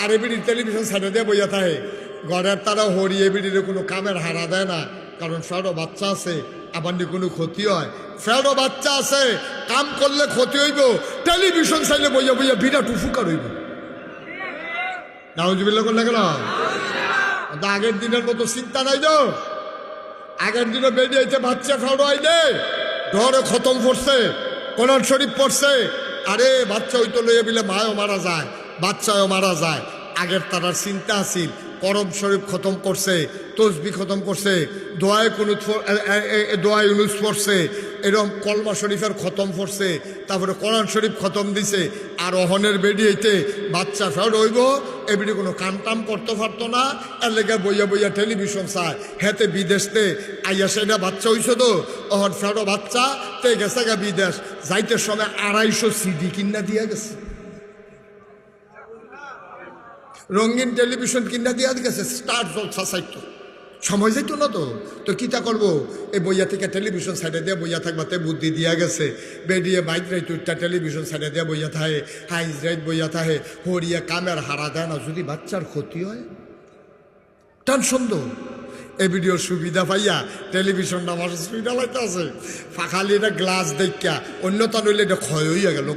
আর ABD television সাইডে দিয়ে বইয়া থাকে ঘরের তারা হরি এবিডির কোনো কামের হারা দেয় না, কারণ ফেরো বাচ্চা আছে, আবার কোনো ক্ষতি হয়। ফেরো বাচ্চা আছে, কাম করলে ক্ষতি হইব, টেলিভিশন সাইডে বইয়া বইয়া বিরাট উপকার হইব। নাউজুবিল্লাহ করলে গেল। আগের দিনের মতো চিন্তা নাই তো, আগের দিনে বেরিয়েছে বাচ্চা ফেরো আইলে ঘরে খতম করছে, কোরআন শরীফ পড়ছে। আরে বাচ্চা হইতো লইয়া বিলে মায়ও মারা যায়, বাচ্চাও মারা যায়। আগের তারার চিন্তা আছিল, করম শরীফ খতম করছে, তসবি খতম করছে, দোয়াই ইউনুস পড়ছে, এরকম কলমা শরীফের খতম পড়ছে, তারপরে কোরআন শরীফ খতম দিছে। আর অহনের বেডিয়েতে বাচ্চা ফের হইব, এবিডি কোনো কামটাম করতে পারতো না, এর লেগে বইয়া বইয়া টেলিভিশন চায়। হেতে বিদেশতে আইয়া সেটা বাচ্চা হইছে তো, অহন ফেরো বাচ্চা তে গেছে গা বিদেশ, যাইতে সময় 250 সিডি কিনা দিয়া গেছে, রঙিন টেলিভিশন কিনা দিয়া গেছে, স্টার জলসা সাইট। সময় যাইত না তো, তো কিতা করবো, এই বইয়া থেকে টেলিভিশন সাইডে দিয়ে বইয়া থাকবাতে বুদ্ধি দিয়া গেছে। বেরিয়ে বাইক রাইট টেলিভিশন সাইডে দিয়ে বইয়া থাকে, হাইজ রাইট বইয়া থাকে, হরিয়া কামের হারা দেয় না, যদি বাচ্চার ক্ষতি হয় টেনশন তো। এই ভিডিওর সুবিধা পাইয়া টেলিভিশনটা আমার সুবিধা লাইতে আছে, ফাঁকালি এটা গ্লাস দেখা, অন্যতা নইলে এটা ক্ষয় হইয়া গেল।